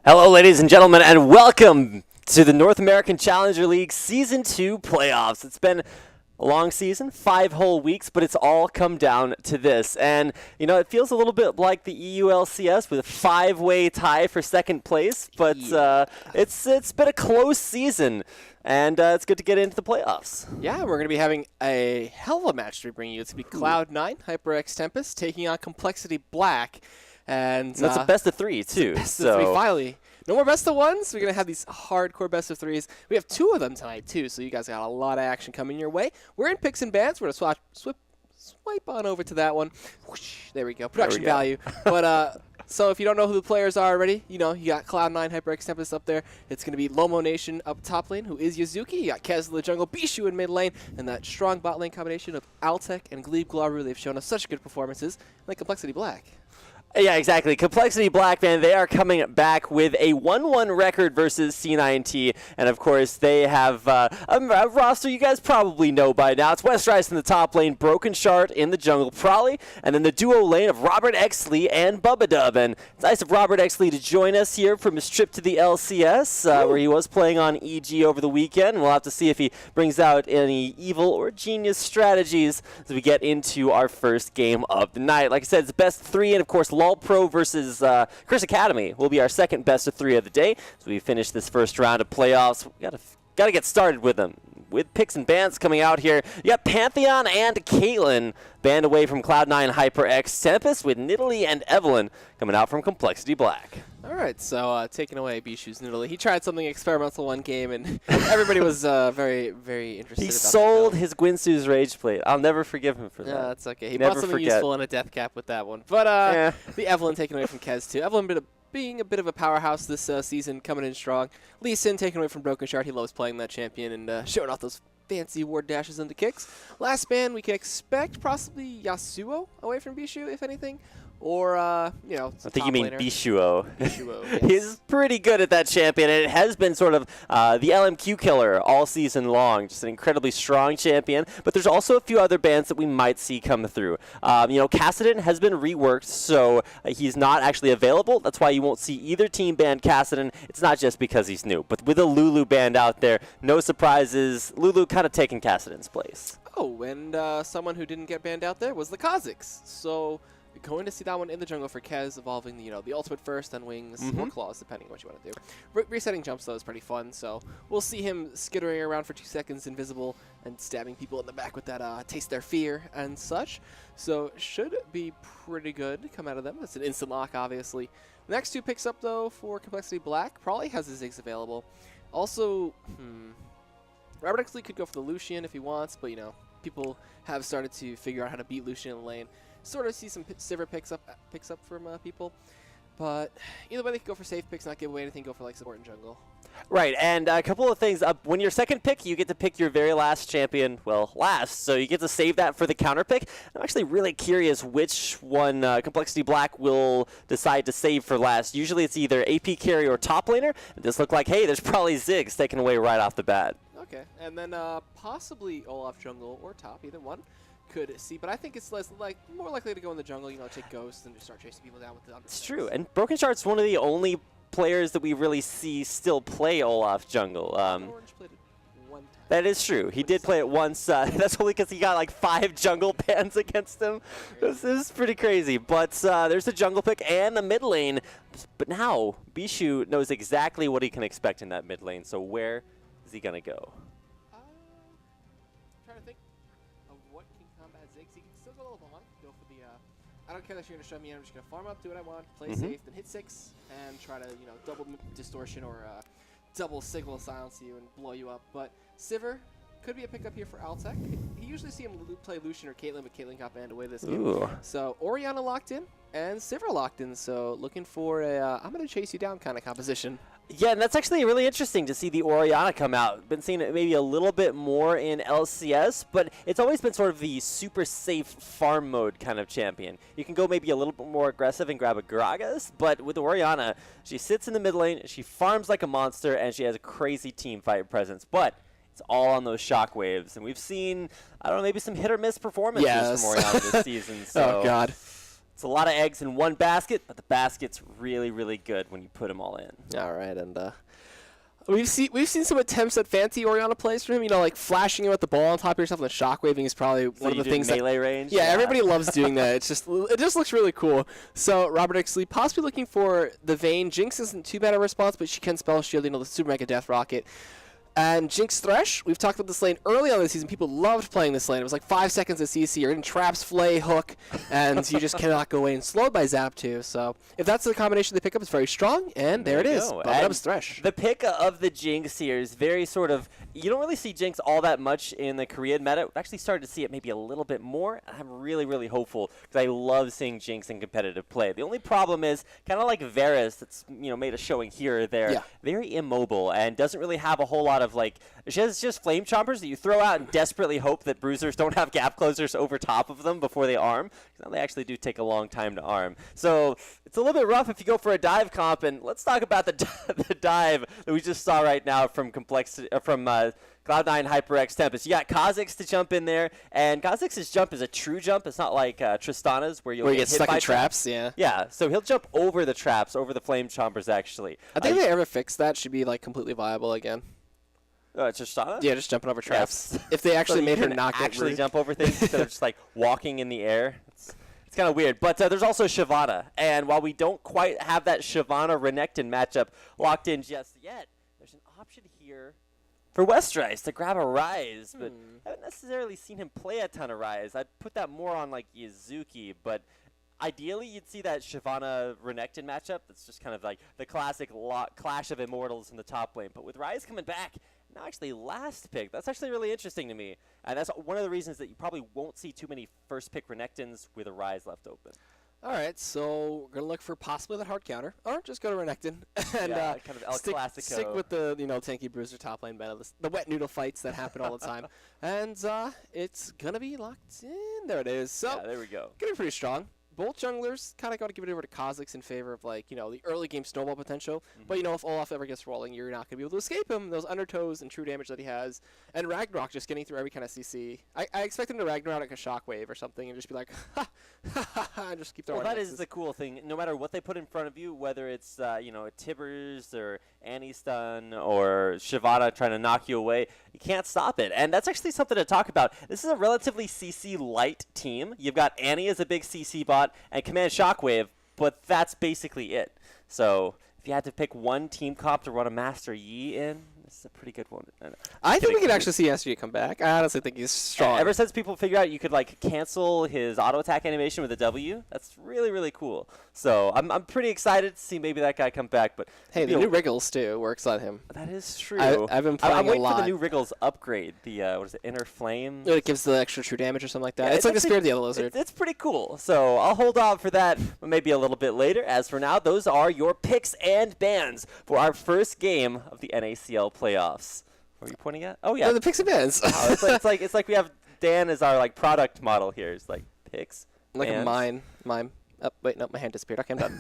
Hello, ladies and gentlemen, and welcome to the North American Challenger League Season 2 playoffs. It's been a long season, 5 whole weeks, but it's all come down to this. And, you know, it feels a little bit like the EULCS with a 5-way tie for second place, but it's been a close season. And it's good to get into the playoffs. Yeah, we're going to be having a hell of a match to bring you. It's going to be Cloud9, HyperX Tempest, taking on CompLexity Black. And that's a best of 3, too. Best of 3, finally. No more best of 1s. We're going to have these hardcore best of 3s. We have 2 of them tonight, too, so you guys got a lot of action coming your way. We're in picks and bans. We're going to swipe on over to that one. Whoosh, there we go. Production value. But so if you don't know who the players are already, you know, you got Cloud9, HyperX Tempest up there. It's going to be Lomo Nation up top lane, who is Yazuki. You got Kez in the jungle, Bishu in mid lane, and that strong bot lane combination of Altec and Glebe Glaru. They've shown us such good performances, like CompLexity Black. Yeah, exactly. CompLexity Black, man, they are coming back with a 1-1 record versus C9T. And, of course, they have a roster you guys probably know by now. It's Westrice in the top lane, Broken Shard in the jungle, Prolly, and then the duo lane of Robert Exley and Bubba Dub. And it's nice of Robert Exley to join us here from his trip to the LCS, where he was playing on EG over the weekend. We'll have to see if he brings out any evil or genius strategies as we get into our first game of the night. Like I said, it's best of 3, and, of course, All Pro versus Chris Academy will be our second best of 3 of the day. So we finish this first round of playoffs. We gotta get started with them. With picks and bans coming out here, you got Pantheon and Caitlyn banned away from Cloud9 HyperX Tempest, with Nidalee and Evelyn coming out from CompLexity Black. All right, so taking away Bishu's Nidalee. He tried something experimental one game, and everybody was very, very interested. He sold his Gwynsu's Rage Plate. I'll never forgive him for that. Yeah, that's okay. He bought something useful and a death cap with that one. But the Evelyn taken away from Kez, too. Evelyn being a bit of a powerhouse this season, coming in strong. Lee Sin taken away from Broken Shard. He loves playing that champion and showing off those fancy ward dashes into kicks. Last ban, we can expect possibly Yasuo away from Bishu, if anything. Or, you know, I think you mean Bishuo. Bishuo, yes. He's pretty good at that champion, and it has been sort of the LMQ killer all season long. Just an incredibly strong champion. But there's also a few other bans that we might see come through. You know, Kassadin has been reworked, so he's not actually available. That's why you won't see either team ban Kassadin. It's not just because he's new. But with a Lulu band out there, no surprises. Lulu kind of taking Kassadin's place. Oh, and someone who didn't get banned out there was the Kazakhs. So you're going to see that one in the jungle for Kez, evolving, you know, the ultimate first, then wings, or claws, depending on what you want to do. Resetting jumps, though, is pretty fun, so we'll see him skittering around for 2 seconds, invisible, and stabbing people in the back with that taste their fear and such. So should be pretty good to come out of them. It's an instant lock, obviously. The next 2 picks up, though, for CompLexity Black. Probably has his Ziggs available. Also, Robert Exley could go for the Lucian if he wants, but, you know, people have started to figure out how to beat Lucian in the lane. Sort of see some Sivir picks up from people, but either way they can go for safe picks, not give away anything, go for like support and jungle. Right, and a couple of things. When you're second pick, you get to pick your very last champion, well, last, so you get to save that for the counter pick. I'm actually really curious which one CompLexity Black will decide to save for last. Usually it's either AP carry or top laner. It does look like, hey, there's probably Ziggs taken away right off the bat. Okay, and then possibly Olaf jungle or top, either one. Could see, but I think it's more likely to go in the jungle, you know, take ghosts and just start chasing people down with the It's true, and Broken Shard's one of the only players that we really see still play Olaf jungle. Orange played it one time. That is true. He did play it once. That's only because he got like 5 jungle bans against him. This is pretty crazy. But there's the jungle pick and the mid lane. But now Bishu knows exactly what he can expect in that mid lane. So where is he gonna go? I don't care that you're going to show me. I'm just going to farm up, do what I want, play safe, then hit 6, and try to, you know, double distortion or double signal silence you and blow you up. But Sivir could be a pickup here for Altec. You usually see him play Lucian or Caitlyn, but Caitlyn got banned away this game. So Orianna locked in and Sivir locked in. So looking for a I'm going to chase you down kind of composition. Yeah, and that's actually really interesting to see the Orianna come out. Been seeing it maybe a little bit more in LCS, but it's always been sort of the super safe farm mode kind of champion. You can go maybe a little bit more aggressive and grab a Gragas, but with Orianna, she sits in the mid lane, she farms like a monster, and she has a crazy team fight presence. But it's all on those shockwaves, and we've seen, I don't know, maybe some hit or miss performances from Orianna this season. So. Oh, God. It's a lot of eggs in one basket, but the basket's really, really good when you put them all in. All right, and we've seen some attempts at fancy Orianna plays from him. You know, like flashing him with the ball on top of yourself and the shockwaving is probably one of the things. Melee range. Yeah, everybody loves doing that. It just looks really cool. So Robert Ixley possibly looking for the Vayne. Jinx isn't too bad a response, but she can spell shield. You know, the Super Mega Death Rocket. And Jinx Thresh, we've talked about this lane early on this season. People loved playing this lane. It was like 5 seconds of CC. You're in traps, flay, hook, and you just cannot go away and slowed by Zap too. So if that's the combination they pick up, it's very strong. And there it is. Bump it up is Thresh. The pick of the Jinx here is very sort of, you don't really see Jinx all that much in the Korean meta. We've actually started to see it maybe a little bit more. I'm really, really hopeful because I love seeing Jinx in competitive play. The only problem is kind of like Varus that's, you know, made a showing here or there. Very immobile and doesn't really have a whole lot of like, she has just flame chompers that you throw out and desperately hope that bruisers don't have gap closers over top of them before they arm. Because they actually do take a long time to arm. So it's a little bit rough if you go for a dive comp. And let's talk about the dive that we just saw right now from Cloud9 HyperX Tempest. You got Kha'Zix to jump in there, and Kha'Zix's jump is a true jump. It's not like Tristana's where you get stuck in traps. Yeah, so he'll jump over the traps, over the flame chompers actually. I think if they ever fix that, should be like completely viable again. Tristana? Yeah, just jumping over traps. If they actually made her not get actually jump over things instead of just like walking in the air. It's kind of weird. But there's also Shyvana. And while we don't quite have that Shyvana-Renekton matchup locked in just yet, there's an option here for Westrice to grab a Ryze. But I haven't necessarily seen him play a ton of Ryze. I'd put that more on like Yuzuki. But ideally, you'd see that Shyvana-Renekton matchup. That's just kind of like the classic clash of immortals in the top lane. But with Ryze coming back, now actually last pick, that's actually really interesting to me. And that's one of the reasons that you probably won't see too many first pick Renektons with a Ryze left open. All right, so we're going to look for possibly the hard counter, or just go to Renekton and kind of El Clasico. Stick with the tanky bruiser top lane meta, the wet noodle fights that happen all the time. And it's going to be locked in. There it is. So there we go. Going to be pretty strong. Both junglers kind of got to give it over to Kha'Zix in favor of, like, you know, the early game snowball potential. But, you know, if Olaf ever gets rolling, you're not going to be able to escape him. Those undertows and true damage that he has. And Ragnarok just getting through every kind of CC. I expect him to Ragnarok like a shockwave or something and just be like, ha, ha, ha, ha, and just keep throwing that is the cool thing. No matter what they put in front of you, whether it's, you know, a Tibbers or Annie stun or Shyvana trying to knock you away, you can't stop it. And that's actually something to talk about. This is a relatively CC light team. You've got Annie as a big CC bot and Command Shockwave, but that's basically it. So if you had to pick one team comp to run a Master Yi in, this is a pretty good one. I think we could actually see SG come back. I honestly think he's strong. Ever since people figured out you could like cancel his auto attack animation with a W, that's really, really cool. So I'm pretty excited to see maybe that guy come back. But hey, the new Wriggles too works on him. That is true. I've been playing I'm waiting a lot. for the new Wriggles upgrade. The what is it, Inner Flame? It gives the extra true damage or something like that. Yeah, it's like the Spirit of the Yellow Lizard. It's pretty cool. So I'll hold on for that, but maybe a little bit later. As for now, those are your picks and bans for our first game of the NACL playoffs. What are you pointing at? Oh yeah, the picks and bans. Oh, it's like we have Dan as our like product model here. It's like picks. Like bans. a mime. Oh, wait, no, my hand disappeared. Okay, I'm done.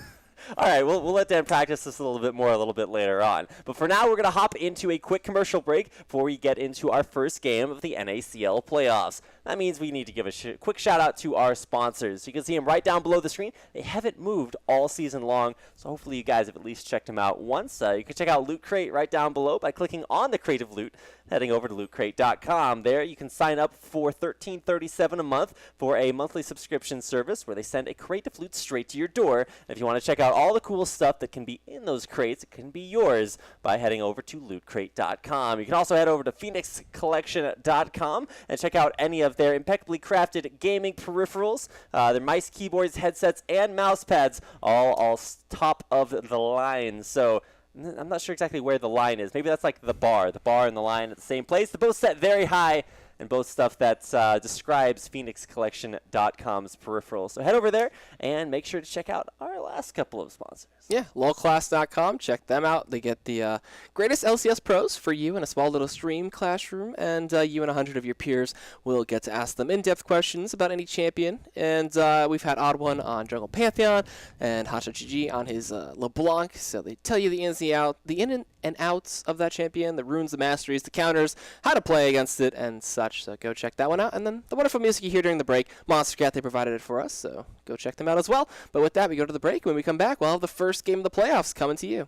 All right, we'll let Dan practice this a little bit more a little bit later on. But for now, we're going to hop into a quick commercial break before we get into our first game of the NACL playoffs. That means we need to give a quick shout out to our sponsors. You can see them right down below the screen. They haven't moved all season long, so hopefully you guys have at least checked them out once. You can check out Loot Crate right down below by clicking on the Creative Loot, heading over to lootcrate.com. There you can sign up for $13.37 a month for a monthly subscription service where they send a crate of loot straight to your door. And if you want to check out all the cool stuff that can be in those crates, it can be yours by heading over to lootcrate.com. You can also head over to phoenixcollection.com and check out any of their impeccably crafted gaming peripherals, their mice, keyboards, headsets, and mouse pads, all top of the line. So I'm not sure exactly where the line is. Maybe that's like the bar and the line at the same place. They're both set very high, and both stuff that describes phoenixcollection.com's peripherals. So head over there and make sure to check out our last couple of sponsors. Yeah, lolclass.com. Check them out. They get the greatest LCS pros for you in a small little stream classroom, and you and 100 of your peers will get to ask them in-depth questions about any champion. And we've had Odd One on Jungle Pantheon and HotshotGG on his LeBlanc. So they tell you the in and outs of that champion, the runes, the masteries, the counters, how to play against it, and such. such. So go check that one out. And then the wonderful music you hear during the break, Monster Cat, they provided it for us. So go check them out as well. But with that, we go to the break. When we come back, we'll have the first game of the playoffs coming to you.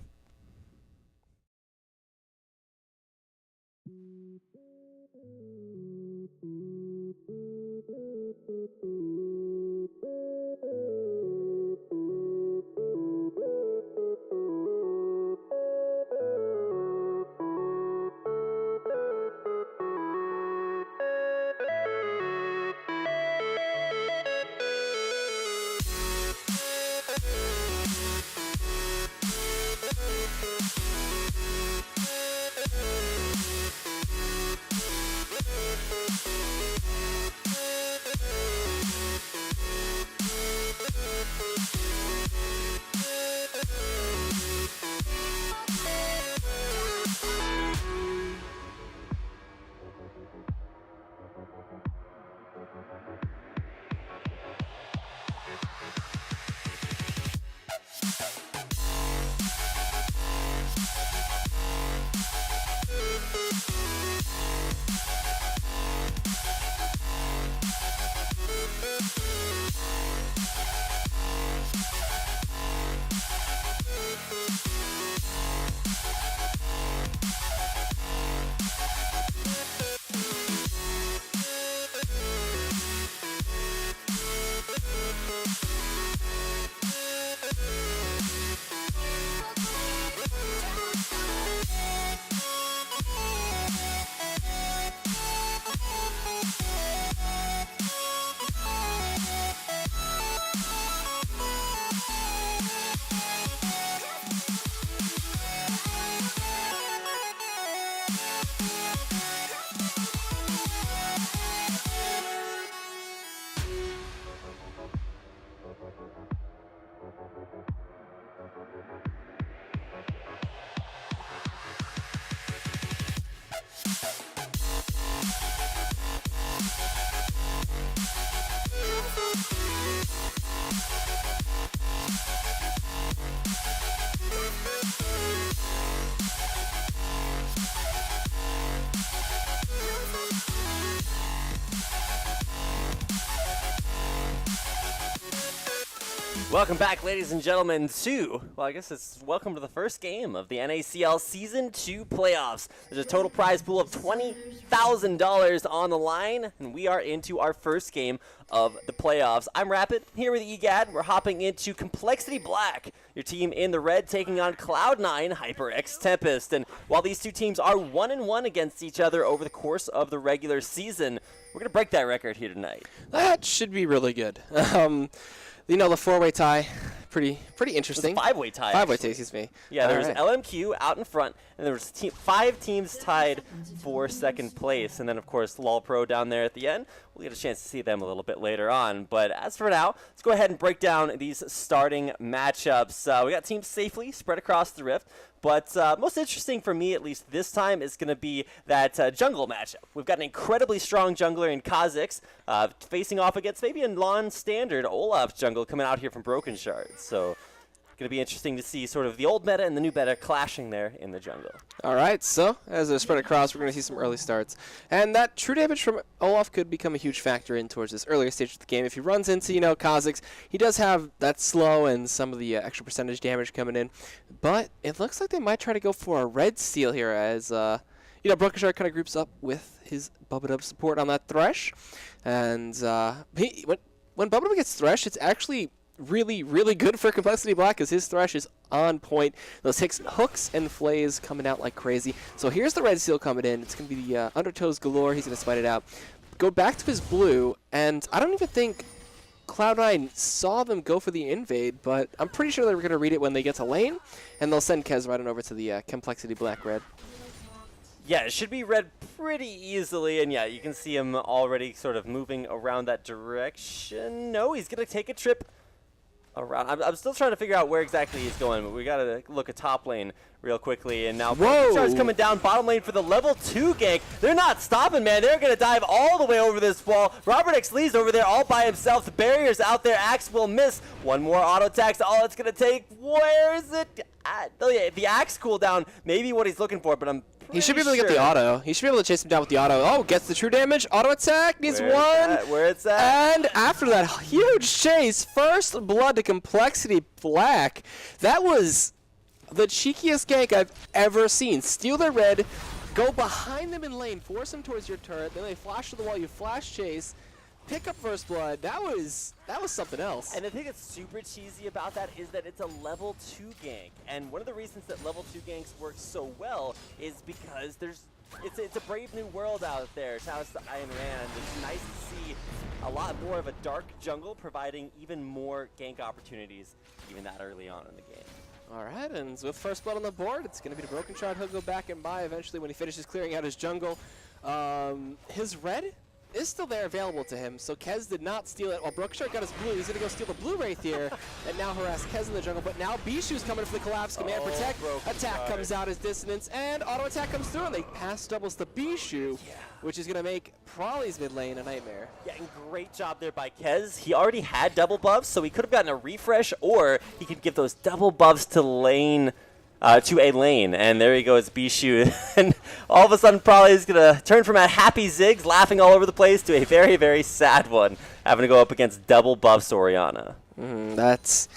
Welcome back, ladies and gentlemen, to, well, I guess it's welcome to the first game of the NACL Season 2 playoffs. There's a total prize pool of $20,000 on the line, and we are into our first game of the playoffs. I'm Rapid, here with EGAD. We're hopping into CompLexity Black, your team in the red taking on Cloud9 HyperX Tempest. And while these two teams are 1-1 against each other over the course of the regular season, we're going to break that record here tonight. That should be really good. You know, the four-way tie, pretty interesting. It's a five-way tie. Five-way tie, excuse me. Yeah, there was right. LMQ out in front, and there was 5 teams tied for second place. And then, of course, LOL Pro down there at the end. We'll get a chance to see them a little bit later on. But as for now, let's go ahead and break down these starting matchups. We got teams safely spread across the rift. But most interesting for me, at least this time, is going to be that jungle matchup. We've got an incredibly strong jungler in Kha'Zix, facing off against maybe a non-standard Olaf jungle coming out here from Broken Shards. So going to be interesting to see sort of the old meta and the new meta clashing there in the jungle. All right, so as they're spread across, we're going to see some early starts. And that true damage from Olaf could become a huge factor in towards this earlier stage of the game. If he runs into, you know, Kha'Zix, he does have that slow and some of the extra percentage damage coming in. But it looks like they might try to go for a red steal here as, you know, Broken Shard kind of groups up with his Bubba support on that Thresh. And when Bubba gets Thresh, it's actually really good for CompLexity Black because his Thresh is on point. Those hooks and flays coming out like crazy. So here's the red seal coming in. It's going to be the Undertows galore. He's going to smite it out. Go back to his blue, and I don't even think Cloud9 saw them go for the invade, but I'm pretty sure they were going to read it when they get to lane, and they'll send Kez right on over to the CompLexity Black red. Yeah, it should be read pretty easily, and yeah, you can see him already sort of moving around that direction. No, he's going to take a trip around. I'm still trying to figure out where exactly he's going, but we got to look at top lane real quickly. And now Broken coming down bottom lane for the level 2 gank. They're not stopping, man. They're going to dive all the way over this wall. Robert X Lee's over there all by himself. The barrier's out there. Axe will miss. One more auto attack's all it's going to take. Where is it? the axe cooldown may be what he's looking for, but I'm He should be able to get the auto. He should be able to chase him down with the auto. Oh, gets the true damage. Auto attack needs one. Where it's at. And after that huge chase, first blood to CompLexity Black. That was the cheekiest gank I've ever seen. Steal their red, go behind them in lane, force them towards your turret, then they flash to the wall, you flash chase, pick up first blood. That was something else. And the thing that's super cheesy about that is that it's a level 2 gank. And one of the reasons that level 2 ganks work so well is because it's a brave new world out there. Shout out to Iron Man. It's nice to see a lot more of a dark jungle providing even more gank opportunities even that early on in the game. All right, and with first blood on the board, it's going to be the Broken Shard. He'll go back and buy eventually when he finishes clearing out his jungle. His red is still there available to him, so Kez did not steal it. While Broken Shard got his blue, he's going to go steal the blue Wraith here and now harass Kez in the jungle. But now Bishu's coming for the collapse. Command Protect. Attack comes out as dissonance, and auto attack comes through, and they pass doubles to Bishu, which is going to make Prolly's mid lane a nightmare. Yeah, and great job there by Kez. He already had double buffs, so he could have gotten a refresh, or he could give those double buffs to lane. To a lane, and there he goes, Bishu, and all of a sudden probably is going to turn from a happy Ziggs laughing all over the place to a very, very sad one, having to go up against double buffs Orianna. That's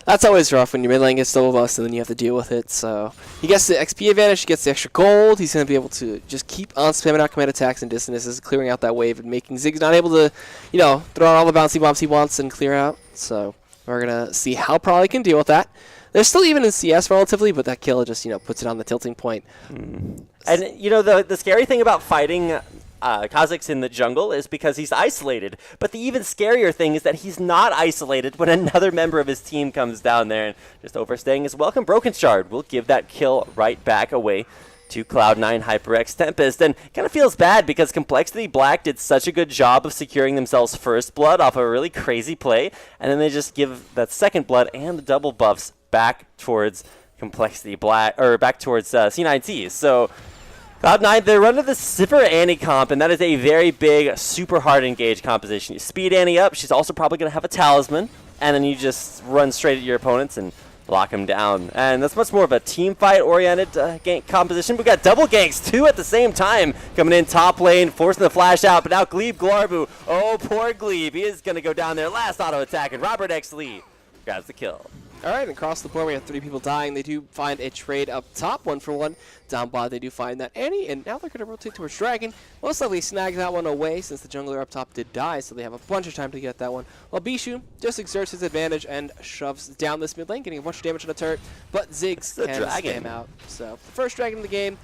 always rough when your mid lane gets double buffs and then you have to deal with it. So he gets the XP advantage, he gets the extra gold, he's going to be able to just keep on spamming out command attacks and dissonances, clearing out that wave and making Ziggs not able to, throw out all the bouncy bombs he wants and clear out. So we're going to see how Prolly can deal with that. They're still even in CS relatively, but that kill just, puts it on the tilting point. And, the scary thing about fighting Kha'Zix in the jungle is because he's isolated. But the even scarier thing is that he's not isolated when another member of his team comes down there and just overstaying his welcome. Broken Shard will give that kill right back away to Cloud9 HyperX Tempest. And kind of feels bad because CompLexity Black did such a good job of securing themselves first blood off a really crazy play. And then they just give that second blood and the double buffs back towards CompLexity Black, or back towards C9T. So Cloud9, they're running the Sivir Annie comp, and that is a very big, super hard engage composition. You speed Annie up, she's also probably going to have a talisman, and then you just run straight at your opponents and lock them down. And that's much more of a team fight oriented gank composition. We got double ganks too at the same time coming in top lane, forcing the flash out, but now Glebe Glarbu, oh poor Glebe, he is going to go down there. Last auto attack, and Robert X. Lee grabs the kill. All right, across the board, we have 3 people dying. They do find a trade up top, 1-for-1. Down bot, they do find that Annie, and now they're going to rotate towards Dragon. Most likely snag that one away since the jungler up top did die, so they have a bunch of time to get that one. While Bishu just exerts his advantage and shoves down this mid lane, getting a bunch of damage on the turret, but Ziggs can spam out. So the first Dragon in the game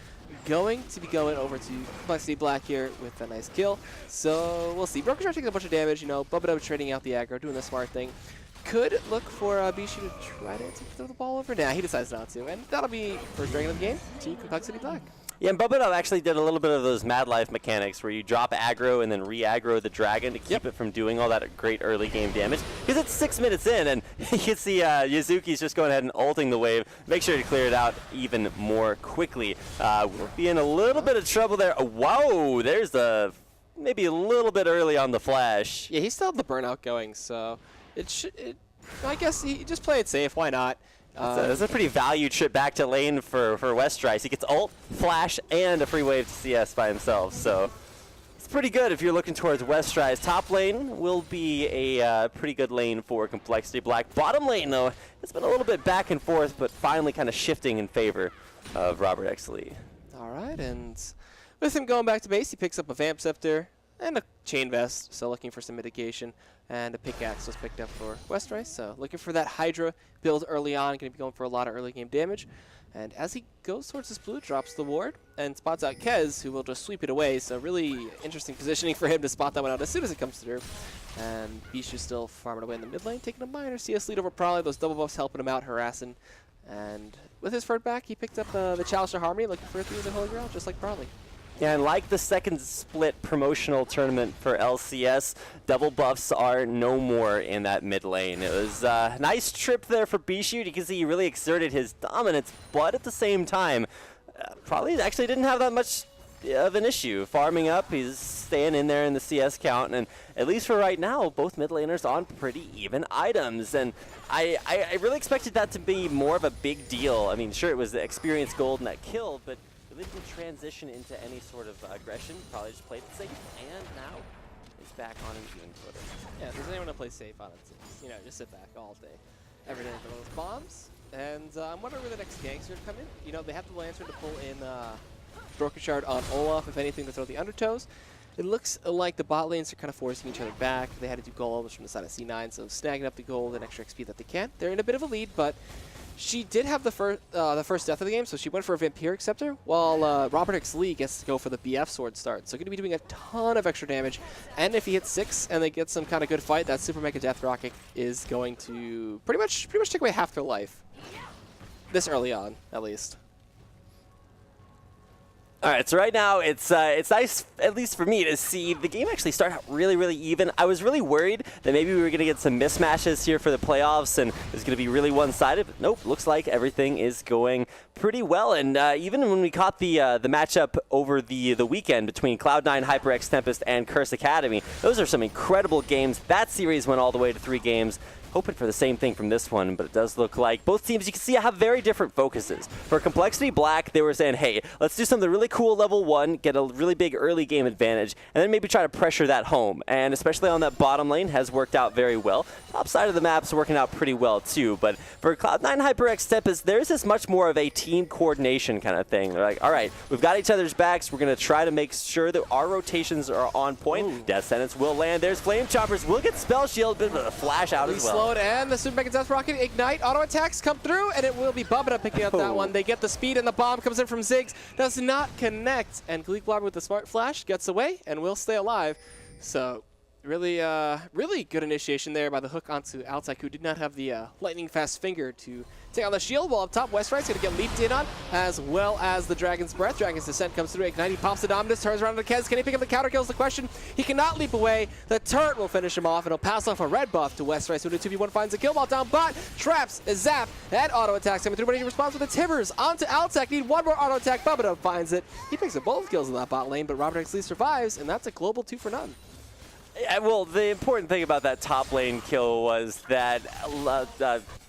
going to be going over to CompLexity Black here with a nice kill. So we'll see. Broken Shard taking a bunch of damage, Bubba Dub trading out the aggro, doing the smart thing. Could look for Bishu to try to throw the ball over. Nah, he decides not to. And that'll be first Dragon of the game to CompLexity Black. Yeah, and Bubba Dub actually did a little bit of those Mad Life mechanics where you drop aggro and then re-aggro the dragon to keep it from doing all that great early game damage. Because it's 6 minutes in, and you can see Yuzuki's just going ahead and ulting the wave. Make sure to clear it out even more quickly. We'll be in a little bit of trouble there. Whoa, there's maybe a little bit early on the flash. Yeah, he still had the burnout going, so I guess he just play it safe. Why not? That's a pretty value trip back to lane for Westrice. He gets ult, flash, and a free wave to CS by himself. So it's pretty good if you're looking towards Westrice. Top lane will be a pretty good lane for CompLexity Black. Bottom lane, though, it's been a little bit back and forth, but finally kind of shifting in favor of Robert X. Lee. All right, and with him going back to base, he picks up a Vamp Scepter and a Chain Vest, so looking for some mitigation. And a pickaxe was picked up for Westrice, so looking for that Hydra build early on, going to be going for a lot of early game damage. And as he goes towards this blue, drops the ward and spots out Kez, who will just sweep it away. So really interesting positioning for him to spot that one out as soon as it comes through. And Bishu still farming away in the mid lane, taking a minor CS lead over Prolly. Those double buffs helping him out, harassing. And with his Ferd back, he picked up the Chalice of Harmony, looking for a 3 in the Holy Grail, just like Prolly. Yeah, and like the second split promotional tournament for LCS, double buffs are no more in that mid lane. It was a nice trip there for Bishu. You can see he really exerted his dominance, but at the same time, probably actually didn't have that much of an issue. Farming up, he's staying in there in the CS count, and at least for right now, both mid laners on pretty even items. And I really expected that to be more of a big deal. I mean, sure, it was the experience gold and that kill, but really didn't transition into any sort of aggression. Probably just played it safe, and now he's back on an even footing. Yeah, if there's anyone to play safe on it, you know, just sit back all day, every day for those bombs. And I'm wondering where the next ganks are come in. You know, they have the Lantern to pull in Broken Shard on Olaf, if anything, to throw the undertows. It looks like the bot lanes are kind of forcing each other back. They had to do gold from the side of C9, so snagging up the gold and extra XP that they can. They're in a bit of a lead, but she did have the first death of the game, so she went for a Vampiric Scepter, while Robert X. Lee gets to go for the BF Sword start. So going to be doing a ton of extra damage, and if he hits 6 and they get some kind of good fight, that Super Mega Death Rocket is going to pretty much take away half their life. This early on, at least. All right, so right now it's nice, at least for me, to see the game actually start out really, really even. I was really worried that maybe we were going to get some mismatches here for the playoffs and it was going to be really one-sided, but nope, looks like everything is going pretty well. And even when we caught the matchup over the weekend between Cloud9, HyperX, Tempest, and Curse Academy, those are some incredible games. That series went all the way to 3 games. Hoping for the same thing from this one, but it does look like both teams, you can see, have very different focuses. For CompLexity Black, they were saying, hey, let's do something really cool level 1, get a really big early game advantage, and then maybe try to pressure that home. And especially on that bottom lane has worked out very well. Top side of the map's working out pretty well too, but for Cloud9 HyperX Tempest, there's this much more of a team coordination kind of thing. They're like, all right, we've got each other's backs, we're going to try to make sure that our rotations are on point. Ooh. Death Sentence will land, there's Flame Choppers, will get Spell Shield, bit of a flash out as well. And the Super Mega Death Rocket Ignite auto attacks come through, and it will be Bubba picking up that one. They get the speed, and the bomb comes in from Ziggs, does not connect, and Gleek Blob with the Smart Flash gets away and will stay alive. So really, really good initiation there by the hook onto Altek, who did not have the lightning fast finger to take on the shield. While up top, Westright's going to get leaped in on, as well as the Dragon's Breath. Dragon's Descent comes through, Ignite, he pops the Dominus, turns around to Kez. Can he pick up the counter kills? The question. He cannot leap away. The turret will finish him off, and he'll pass off a red buff to Westright, who in a 2v1 finds a kill ball down, but traps, zap, and auto attacks coming through, but he responds with a Tivers onto Altek. Need one more auto attack. Bubba finds it. He picks up both kills in that bot lane, but Robert X. Lee survives, and that's a global 2 for none. Yeah, well, the important thing about that top lane kill was that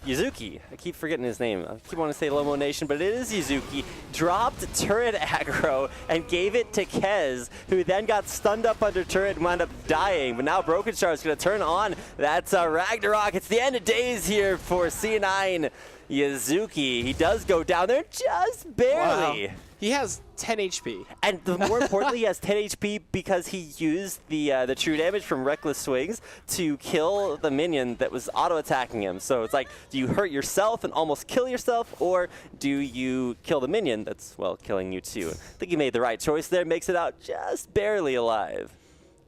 Yuzuki, I keep forgetting his name. I keep wanting to say Lomo Nation, but it is Yuzuki, dropped turret aggro and gave it to Kez, who then got stunned up under turret and wound up dying. But now Broken Shard is going to turn on. That's Ragnarok. It's the end of days here for C9 Yuzuki. He does go down there just barely. Wow. He has 10 HP. And more importantly, he has 10 HP because he used the true damage from Reckless Swings to kill the minion that was auto-attacking him. So it's like, do you hurt yourself and almost kill yourself, or do you kill the minion that's, well, killing you too? I think he made the right choice there, makes it out just barely alive.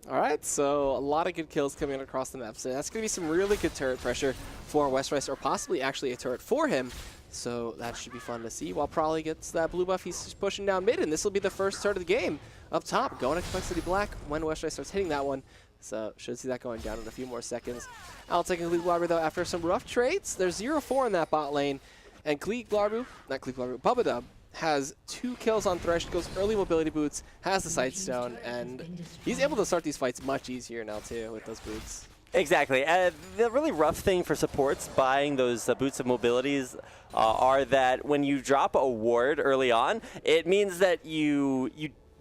All right, so a lot of good kills coming across the map. So that's going to be some really good turret pressure for Westrice, or possibly actually a turret for him. So that should be fun to see. While Probably gets that blue buff, he's just pushing down mid, and this will be the first turret of the game up top. Going to CompLexity Black when Westrice starts hitting that one. So should see that going down in a few more seconds. Altek and Gleek though, after some rough trades, there's 0-4 in that bot lane. And Bubba has 2 kills on Thresh, goes early mobility boots, has the Sightstone, and he's able to start these fights much easier now too with those boots. Exactly. The really rough thing for supports buying those boots of mobilities are that when you drop a ward early on, it means that you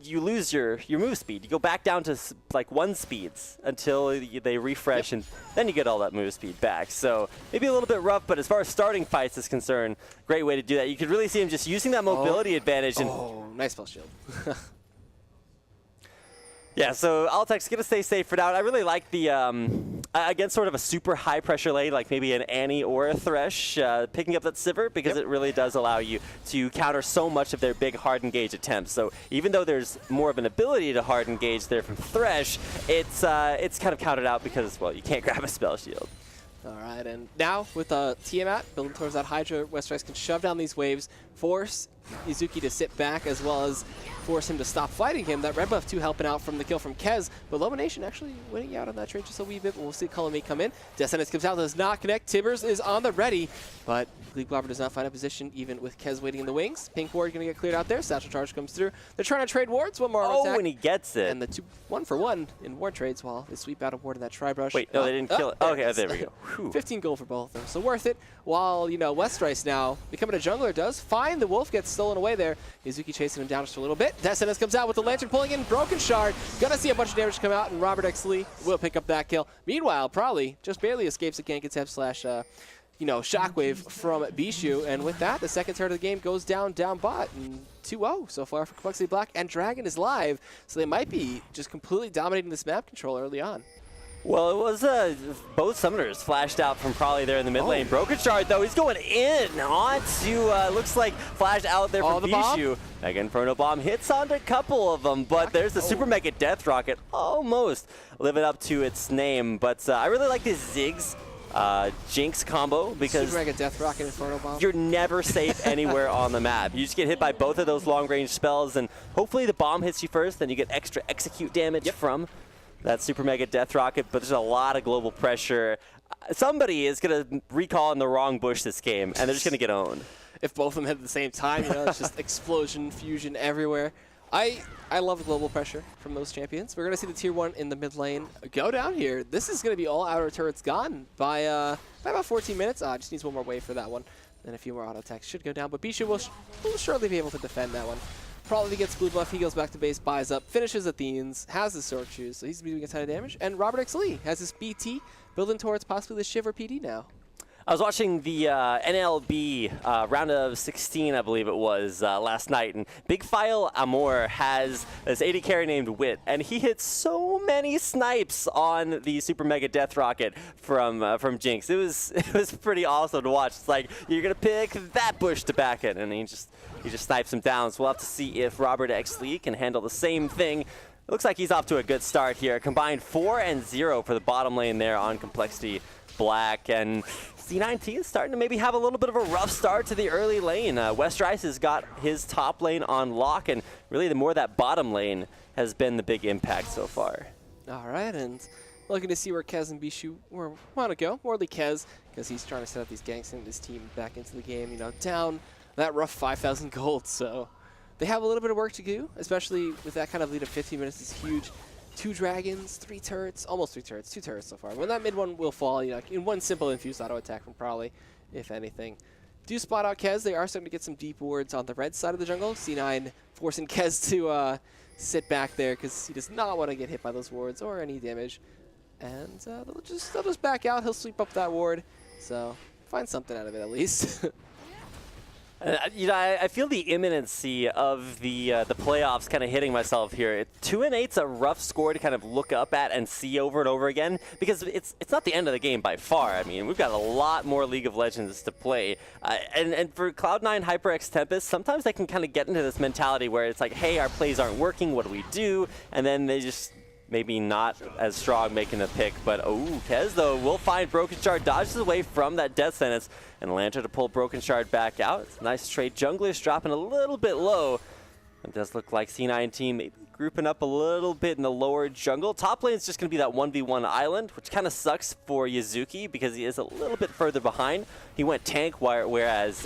lose your move speed. You go back down to like 1 speeds until they refresh, and then you get all that move speed back. So maybe a little bit rough, but as far as starting fights is concerned, great way to do that. You could really see him just using that mobility advantage. And Nice spell shield. Yeah, so Altek's going to stay safe for now. I really like the, against sort of a super high pressure lane, like maybe an Annie or a Thresh, picking up that Sivir, because it really does allow you to counter so much of their big hard engage attempts. So even though there's more of an ability to hard engage there from Thresh, it's kind of countered out because, well, you can't grab a spell shield. All right, and now with Tiamat building towards that Hydra, Westrice can shove down these waves, force Izuki to sit back as well as force him to stop fighting him. That red buff too helping out from the kill from Kez, but Lomination actually winning out on that trade just a wee bit. We'll see Column 8 come in. Descendants comes out, does not connect. Tibbers is on the ready, but Gleek Blobber does not find a position even with Kez waiting in the wings. Pink ward going to get cleared out there. Satchel Charge comes through. They're trying to trade wards. One more attack. And he gets it. And the 1-for-1 in ward trades while they sweep out a ward in that Tri-Brush. Wait, no, they didn't kill it. Okay, there we go. Whew. 15 gold for both of them, so worth it. While, you know, Westrice now, becoming a jungler, does find the wolf, gets stolen away there. Izuki chasing him down just a little bit. Descendants comes out with the lantern pulling in Broken Shard. Gonna see a bunch of damage come out, and Robert X. Lee will pick up that kill. Meanwhile, probably just barely escapes a Gankatep slash, you know, Shockwave from Bishu. And with that, the second turn of the game goes down bot. And 2-0 so far for CompLexity Black, and Dragon is live, so they might be just completely dominating this map control early on. Well, it was both summoners flashed out from probably there in the mid lane. Broken Shard, though, he's going in onto, looks like flashed out there from Bishu. Mega Inferno Bomb hits onto a couple of them, but there's the Super Mega Death Rocket almost living up to its name. But I really like this Ziggs Jinx combo because Super Mega Death Rocket Inferno Bomb. You're never safe anywhere on the map. You just get hit by both of those long-range spells, and hopefully the bomb hits you first, then you get extra execute damage from that Super Mega Death Rocket, but there's a lot of global pressure. Somebody is going to recall in the wrong bush this game, and they're just going to get owned. If both of them hit at the same time, you know, it's just explosion, fusion everywhere. I love global pressure from those champions. We're going to see the tier 1 in the mid lane go down here. This is going to be all outer turrets gone by about 14 minutes. Just needs one more wave for that one. And a few more auto attacks should go down, but Bishu will surely be able to defend that one. Probably gets blue buff, he goes back to base, buys up, finishes Athene's, has his sword shoes, so he's doing a ton of damage. And Robert X. Lee has his BT, building towards possibly the Shiver PD now. I was watching the NLB round of 16, I believe it was, last night, and Big File Amor has this AD carry named Wit, and he hit so many snipes on the Super Mega Death Rocket from Jinx. It was pretty awesome to watch. It's like, you're gonna pick that bush to back it, and he just snipes him down. So we'll have to see if Robert X. Lee can handle the same thing. It looks like he's off to a good start here. Combined 4-0 for the bottom lane there on CompLexity Black, and C9T is starting to maybe have a little bit of a rough start to the early lane. Westrice has got his top lane on lock, and really the more that bottom lane has been the big impact so far. All right, and looking to see where Kez and Bishu want to go. Morley Kez, because he's trying to set up these ganks and his team back into the game, you know, down that rough 5,000 gold. So they have a little bit of work to do, especially with that kind of lead of 15 minutes is huge. 2 dragons, 3 turrets, almost 3 turrets, 2 turrets so far. When that mid one will fall, you know, in one simple infused auto attack from probably, if anything. Do spot out Kez. They are starting to get some deep wards on the red side of the jungle. C9 forcing Kez to sit back there because he does not want to get hit by those wards or any damage. And they'll just back out. He'll sweep up that ward. So find something out of it at least. You know, I feel the imminency of the playoffs kind of hitting myself here. 2-8's a rough score to kind of look up at and see over and over again because it's not the end of the game by far. I mean, we've got a lot more League of Legends to play. And for Cloud9 HyperX Tempest, sometimes they can kind of get into this mentality where it's like, hey, our plays aren't working, what do we do? And then they just maybe not as strong making the pick, but Kez though will find Broken Shard, dodges away from that death sentence, and Lantern to pull Broken Shard back out. It's a nice trade. Junglers dropping a little bit low. It does look like C9 team maybe grouping up a little bit in the lower jungle. Top lane is just going to be that 1v1 island, which kind of sucks for Yuzuki because he is a little bit further behind. He went tank, whereas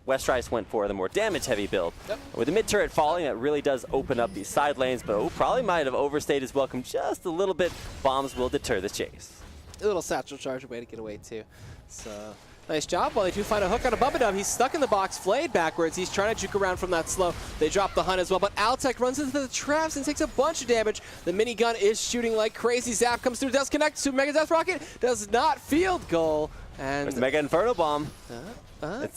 Westrice went for the more damage-heavy build. Yep. With the mid-turret falling, it really does open up these side lanes, but probably might have overstayed his welcome just a little bit. Bombs will deter the chase. A little satchel charge way to get away, too. So, nice job. While they do find a hook on a Bubba Dub, he's stuck in the box, flayed backwards. He's trying to juke around from that slow. They drop the hunt as well, but Altec runs into the traps and takes a bunch of damage. The minigun is shooting like crazy. Zap comes through, does connect. Super Mega Death Rocket does not field goal. And there's Mega Inferno Bomb.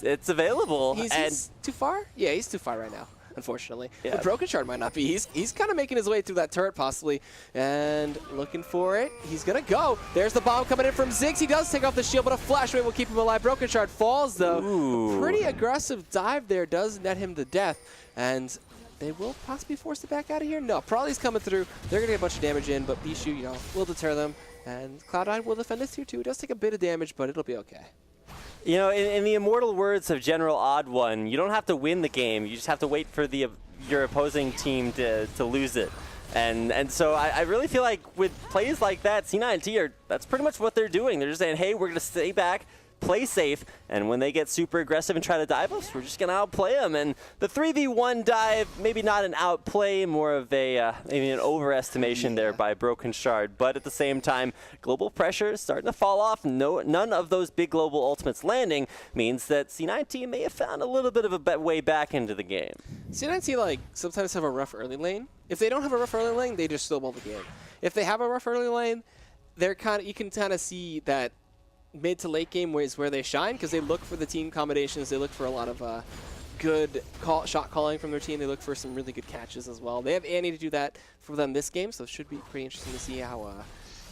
It's available. He's too far? Yeah, he's too far right now, unfortunately. Yeah. But Broken Shard might not be. He's kind of making his way through that turret possibly and looking for it. He's going to go. There's the bomb coming in from Ziggs. He does take off the shield, but a flash wave will keep him alive. Broken Shard falls, though. Ooh. A pretty aggressive dive there does net him to death. And they will possibly force it back out of here. No, Prawley's coming through. They're going to get a bunch of damage in, but Bishu, you know, will deter them. And Cloud9 will defend this tier 2. It does take a bit of damage, but it'll be okay. You know, in the immortal words of General Odd One, you don't have to win the game. You just have to wait for your opposing team to lose it. And so I really feel like with plays like that, C9T that's pretty much what they're doing. They're just saying, hey, we're going to stay back, play safe, and when they get super aggressive and try to dive us, we're just going to outplay them. And the 3v1 dive, maybe not an outplay, more of a maybe an overestimation there by Broken Shard. But at the same time, global pressure is starting to fall off. None of those big global ultimates landing means that C9T may have found a little bit of a way back into the game. C9T like sometimes have a rough early lane. If they don't have a rough early lane, they just snowball the game. If they have a rough early lane, you can kind of see that mid to late game is where they shine because they look for the team combinations. They look for a lot of good shot calling from their team. They look for some really good catches as well. They have Annie to do that for them this game, so it should be pretty interesting to see how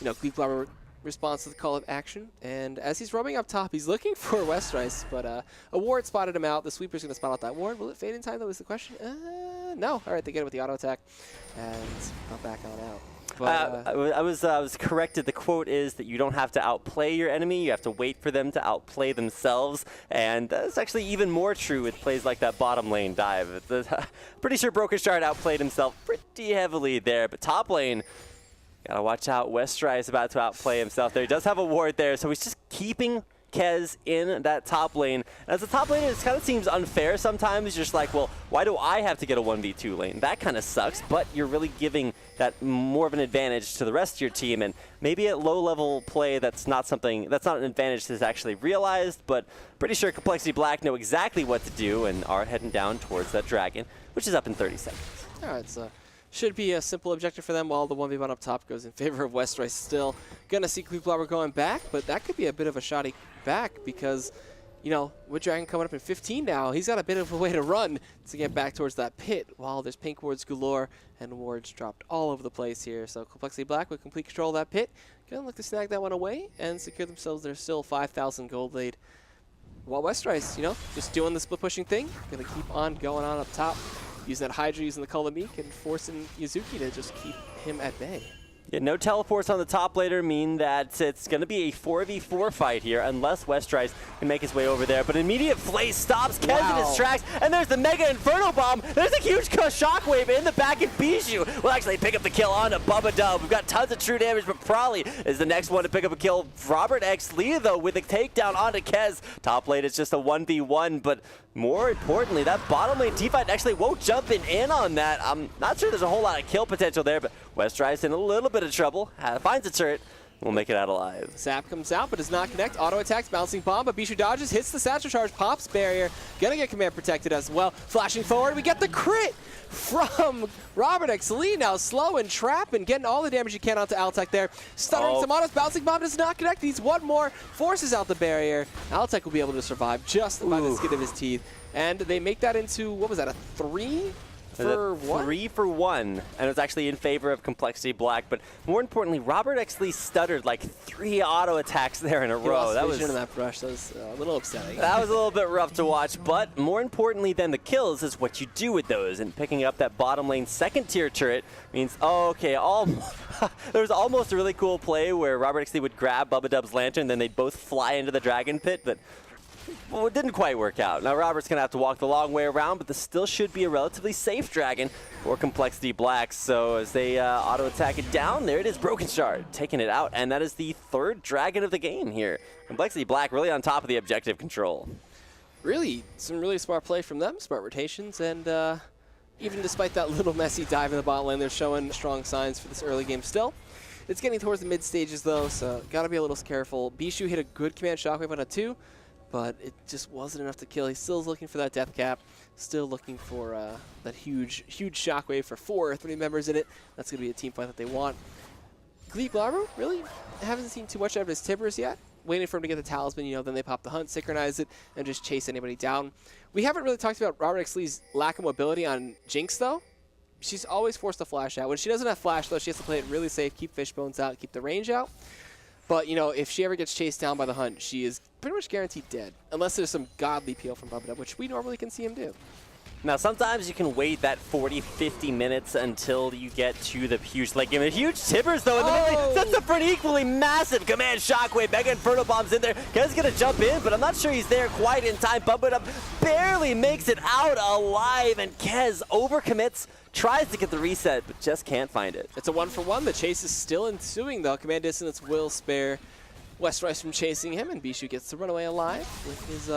Gleekblabber responds to the call of action. And as he's roaming up top, he's looking for Westrice, but a ward spotted him out. The sweeper's going to spot out that ward. Will it fade in time, though, is the question? No. All right, they get it with the auto attack, and I'll back on out. I was corrected. The quote is that you don't have to outplay your enemy. You have to wait for them to outplay themselves. And that's actually even more true with plays like that bottom lane dive. Pretty sure Broken Shard outplayed himself pretty heavily there. But top lane, gotta watch out. Westrice is about to outplay himself there. He does have a ward there, so he's just keeping Kez in that top lane. And as a top laner, it kind of seems unfair sometimes. You're just like, well, why do I have to get a 1v2 lane? That kind of sucks, but you're really giving that more of an advantage to the rest of your team. And maybe at low-level play, that's not an advantage that's actually realized, but pretty sure CompLexity Black know exactly what to do and are heading down towards that dragon, which is up in 30 seconds. All right, so should be a simple objective for them while the 1v1 up top goes in favor of Westrice. Still going to see Gleekblabber going back, but that could be a bit of a shoddy back because, with Dragon coming up in 15 now, he's got a bit of a way to run to get back towards that pit while there's pink wards galore and wards dropped all over the place here. So CompLexity Black with complete control of that pit. Going to look to snag that one away and secure themselves their still 5,000 gold lead. While Westrice, just doing the split pushing thing, going to keep on going on up top. Using that Hydra, using the Call of Meek, and forcing Yuzuki to just keep him at bay. Yeah, no teleports on the top laner mean that it's going to be a 4v4 fight here unless Westrice can make his way over there. But immediate Flaze stops Kez in his tracks, and there's the Mega Inferno Bomb. There's a huge shockwave in the back, and Bijou will actually pick up the kill on a Bubba Dub. We've got tons of true damage, but Prolly is the next one to pick up a kill. Robert X Lee, though, with a takedown onto Kez. Top lane is just a 1v1, but more importantly, that bottom lane teamfight actually won't jump in on that. I'm not sure there's a whole lot of kill potential there, but Westrice in a little bit of trouble. Finds a turret. We'll make it out alive. Zap comes out, but does not connect. Auto attacks, bouncing bomb, but Bijou dodges, hits the satchel charge, pops barrier. Gonna get command protected as well. Flashing forward, we get the crit from Robert X Lee. Now slow and trap and getting all the damage you can onto Altec there. Stuttering some autos, bouncing bomb does not connect. Needs one more, forces out the barrier. Altec will be able to survive just by the skin of his teeth. And they make that into, what was that, a 3? For what? 3 for 1, and it was actually in favor of CompLexity Black. But more importantly, Robert X Lee stuttered like 3 auto attacks there in a row. That was that brush. That was a little upsetting. That was a little bit rough to watch. But more importantly than the kills is what you do with those. And picking up that bottom lane second tier turret means, there was almost a really cool play where Robert X Lee would grab Bubba Dub's lantern, then they'd both fly into the dragon pit. But well, it didn't quite work out. Now Robert's going to have to walk the long way around, but this still should be a relatively safe dragon for CompLexity Black. So as they auto-attack it down, there it is, Broken Shard, taking it out, and that is the 3rd dragon of the game here. CompLexity Black really on top of the objective control. Really, some really smart play from them, smart rotations, and even despite that little messy dive in the bot lane, they're showing strong signs for this early game still. It's getting towards the mid stages though, so gotta be a little careful. Bijou hit a good command shockwave on a 2. But it just wasn't enough to kill. He's still looking for that death cap, still looking for that huge shockwave for 4 or 3 members in it. That's going to be a team fight that they want. Gleekblabber really haven't seen too much out of his Tibbers yet. Waiting for him to get the talisman, then they pop the hunt, synchronize it, and just chase anybody down. We haven't really talked about Robert X Lee's lack of mobility on Jinx, though. She's always forced to flash out. When she doesn't have flash, though, she has to play it really safe, keep Fishbones out, keep the range out. But, if she ever gets chased down by the hunt, she is pretty much guaranteed dead. Unless there's some godly peel from Bubba Dub, which we normally can see him do. Now, sometimes you can wait that 40, 50 minutes until you get to the huge late game. A huge Tibbers, though, in the middle. Sets up for an equally massive command shockwave. Mega Inferno Bomb's in there. Kez going to jump in, but I'm not sure he's there quite in time. Bump it up, barely makes it out alive, and Kez overcommits, tries to get the reset, but just can't find it. It's a 1-for-1. The chase is still ensuing, though. Command distance will spare Westrice from chasing him, and Bishu gets to run away alive with his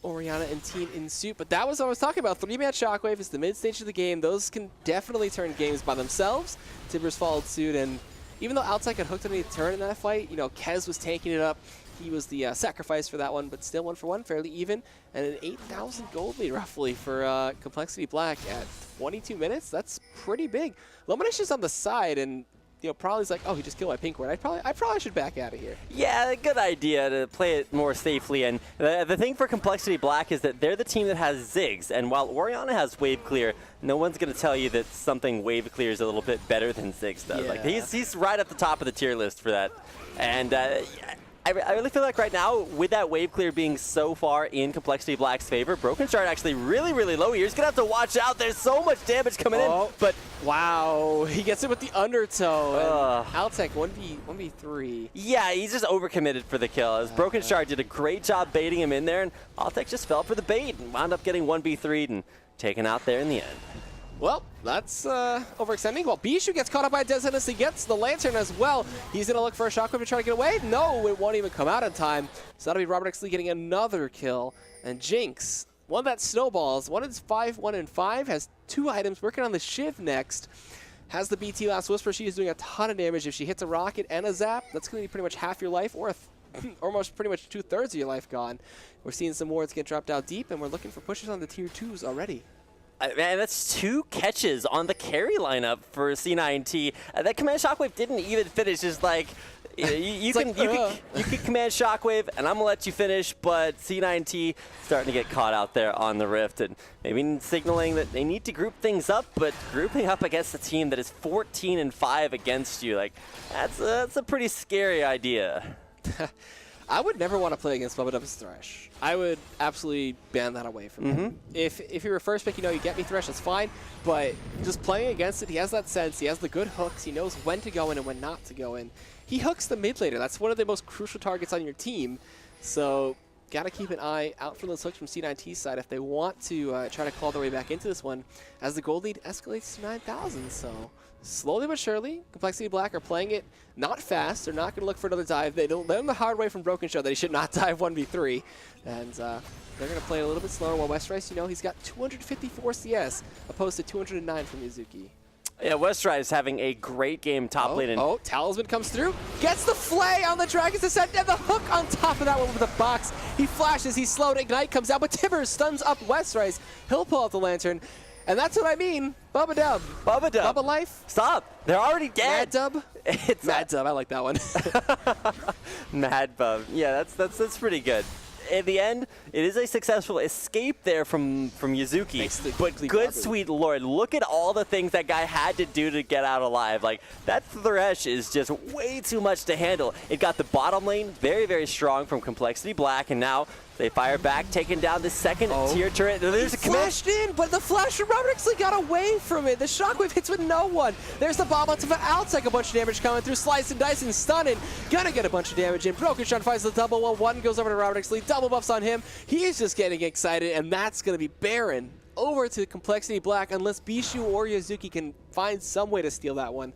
Orianna and team in suit. But that was what I was talking about. 3-man shockwave is the mid stage of the game. Those can definitely turn games by themselves. Tibbers followed suit, and even though Outside got hooked on a turn in that fight, you know, Kez was tanking it up. He was the sacrifice for that one, but still 1-for-1, fairly even, and an 8,000 gold lead roughly for CompLexity Black at 22 minutes. That's pretty big. Lomination's just on the side, and you know, probably's like, oh, he just killed my pink ward. I probably should back out of here. Yeah, good idea to play it more safely. And the thing for CompLexity Black is that they're the team that has Ziggs. And while Orianna has wave clear, no one's going to tell you that something wave clear is a little bit better than Ziggs does. Yeah. Like he's right at the top of the tier list for that. And I really feel like right now, with that wave clear being so far in CompLexity Black's favor, Broken Shard actually really, really low here. He's going to have to watch out. There's so much damage coming in. But wow, he gets it with the undertow. Altec 1v3. Yeah, he's just overcommitted for the kill. As Broken Shard did a great job baiting him in there, and Altec just fell for the bait and wound up getting 1v3'd and taken out there in the end. Well, that's overextending. Well, Bishu gets caught up by Des He gets the Lantern as well. He's going to look for a shockwave to try to get away. No, it won't even come out in time. So that'll be Robert X. Lee getting another kill. And Jinx, one that snowballs. One is 5-1-5, has 2 items, working on the Shiv next. Has the BT Last Whisper. She is doing a ton of damage. If she hits a rocket and a zap, that's going to be pretty much half your life, or almost pretty much 2/3 of your life gone. We're seeing some wards get dropped out deep, and we're looking for pushes on the tier 2s already. Man, that's 2 catches on the carry lineup for C9T. That command shockwave didn't even finish. Just like you can command shockwave, and I'm gonna let you finish. But C9T starting to get caught out there on the rift, and maybe signaling that they need to group things up. But grouping up against a team that is 14-5 against you, like that's a pretty scary idea. I would never want to play against Bubba Dub's Thresh. I would absolutely ban that away from him. If you were first pick, you know, you get me Thresh, that's fine. But just playing against it, he has that sense. He has the good hooks. He knows when to go in and when not to go in. He hooks the mid laner. That's one of the most crucial targets on your team. So got to keep an eye out for those hooks from C9T's side if they want to try to claw their way back into this one as the gold lead escalates to 9,000. So slowly but surely, CompLexity Black are playing it not fast. They're not going to look for another dive. They don't learn the hard way from Broken Shard that he should not dive 1v3. And they're going to play it a little bit slower while Westrice, you know, he's got 254 CS opposed to 209 from Mizuki. Yeah, Westrice having a great game top lane. Oh, Talisman comes through, gets the flay on the Dragon's Descent, and the hook on top of that one with the box. He flashes, he's slowed, Ignite comes out, but Tibbers stuns up Westrice. He'll pull out the Lantern, and that's what I mean. Bubba Dub. Bubba Dub. Bubba Life. Stop. They're already dead. Mad Dub. It's Mad Dub, I like that one. Mad Bub. Yeah, that's pretty good. In the end, it is a successful escape there from Yuzuki. But good sweet lord, look at all the things that guy had to do to get out alive. Like, that Thresh is just way too much to handle. It got the bottom lane very, very strong from CompLexity Black, and now they fire back, taking down the second tier turret. There's a flashed in, but the flash from Robert X. Lee got away from it. The shockwave hits with no one. There's the bomb onto Outs, like a bunch of damage coming through. Slice and dice and stunning. Gonna get a bunch of damage in. Broken Shard finds the double. Well, one goes over to Robert X. Lee. Double buffs on him. He's just getting excited, and that's gonna be Baron over to CompLexity Black unless Bishu or Yuzuki can find some way to steal that one.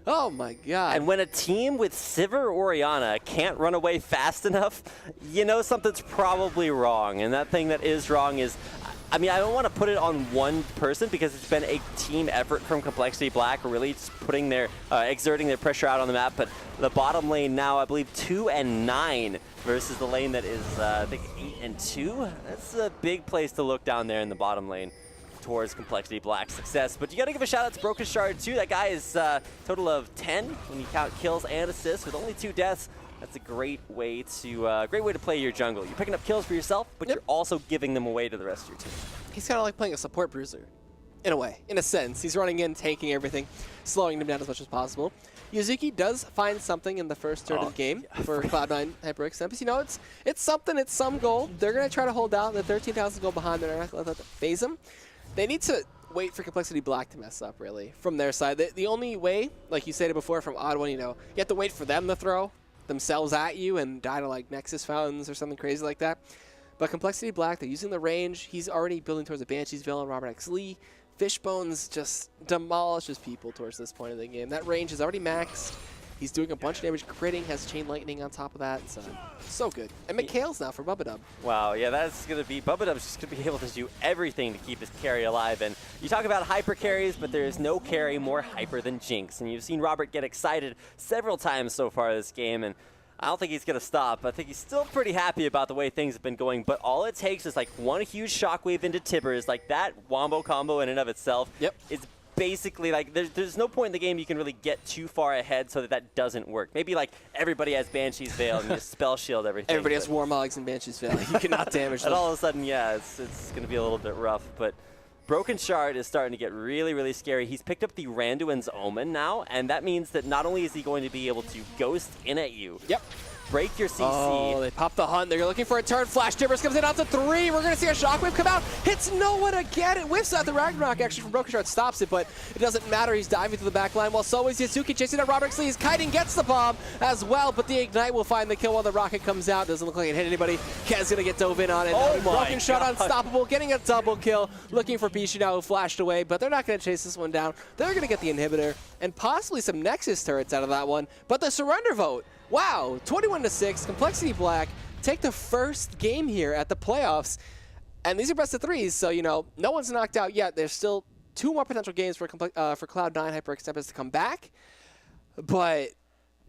Oh my god. And when a team with Sivir or Orianna can't run away fast enough, you know something's probably wrong. And that thing that is wrong is, I mean, I don't want to put it on one person because it's been a team effort from CompLexity Black, really just putting their, exerting their pressure out on the map. But the bottom lane now, I believe 2-9 versus the lane that is, I think 8-2. That's a big place to look down there in the bottom lane towards CompLexity Black's success. But you got to give a shout out to Broken Shard too. That guy is total of 10 when you count kills and assists with only 2 deaths. That's a great way to play your jungle. You're picking up kills for yourself, but you're also giving them away to the rest of your team. He's kind of like playing a support bruiser, in a way, in a sense. He's running in, taking everything, slowing them down as much as possible. Yuzuki does find something in the first third of the game for Cloud9 HyperX Tempest. You know, it's something, it's some goal. They're going to try to hold out. The 13,000 goal behind, they're not going to let that phase them. They need to wait for CompLexity Black to mess up, really, from their side. The only way, like you stated before from Odd One, you know, you have to wait for them to throw themselves at you and die to, like, Nexus Fountains or something crazy like that. But CompLexity Black, they're using the range. He's already building towards a Banshee's Veil and Robert X. Lee. Fishbones just demolishes people towards this point of the game. That range is already maxed. He's doing a bunch of damage, critting, has Chain Lightning on top of that. So good. And McHale's now for Bubba. Wow, yeah, that's going to be, Bubba's just going to be able to do everything to keep his carry alive. And you talk about hyper carries, but there is no carry more hyper than Jinx. And you've seen Robert get excited several times so far this game, and I don't think he's going to stop. I think he's still pretty happy about the way things have been going, but all it takes is like one huge shockwave into Tibbers. Like that wombo combo in and of itself is basically like there's no point in the game you can really get too far ahead so that doesn't work. Maybe like everybody has Banshee's Veil and you spell shield everything. Everybody has Warmogs and Banshee's Veil. You cannot damage them. And all of a sudden, yeah, it's going to be a little bit rough, but Broken Shard is starting to get really, really scary. He's picked up the Randuin's Omen now, and that means that not only is he going to be able to ghost in at you, break your CC. Oh, they pop the hunt. They're looking for a turn. Flash Tibbers comes in out to 3. We're going to see a Shockwave come out. Hits no one again. It whiffs out the Ragnarok actually from Broken Shard. Stops it, but it doesn't matter. He's diving through the back line while so is Yasuki chasing down Robert X. Lee. He's kiting, gets the bomb as well, but the Ignite will find the kill while the rocket comes out. Doesn't look like it hit anybody. Kez going to get dove in on it. Oh my Broken Shard God. unstoppable, getting a double kill. Looking for Bishu now, who flashed away, but they're not going to chase this one down. They're going to get the inhibitor and possibly some Nexus turrets out of that one, but the surrender vote. Wow, 21-6, CompLexity Black take the first game here at the playoffs. And these are best of 3s, so, you know, no one's knocked out yet. There's still 2 more potential games for Cloud9 HyperX Tempest to come back. But,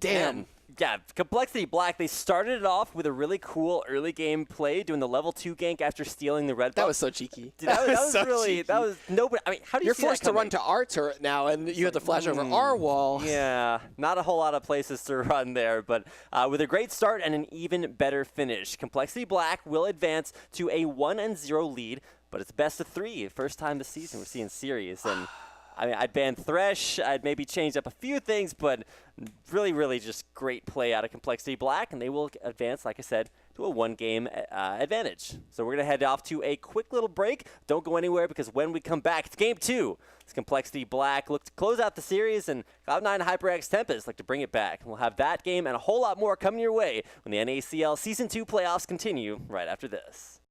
damn. Yeah, CompLexity Black, they started it off with a really cool early game play, doing the level 2 gank after stealing the red buff. That was so cheeky. Dude, that was so really, cheeky. that was, nobody, I mean, how do you You're see that forced to coming? run to our turret now, and you have to flash over our wall. Yeah, not a whole lot of places to run there, but with a great start and an even better finish, CompLexity Black will advance to a 1-0 lead, but it's best of 3. First time this season we're seeing series, and I mean, I'd ban Thresh, I'd maybe change up a few things, but really, really just great play out of CompLexity Black, and they will advance, like I said, to a 1-game advantage. So we're going to head off to a quick little break. Don't go anywhere, because when we come back, it's Game 2. It's CompLexity Black look to close out the series, and Cloud9 HyperX Tempest look to bring it back. We'll have that game and a whole lot more coming your way when the NACL Season 2 playoffs continue right after this.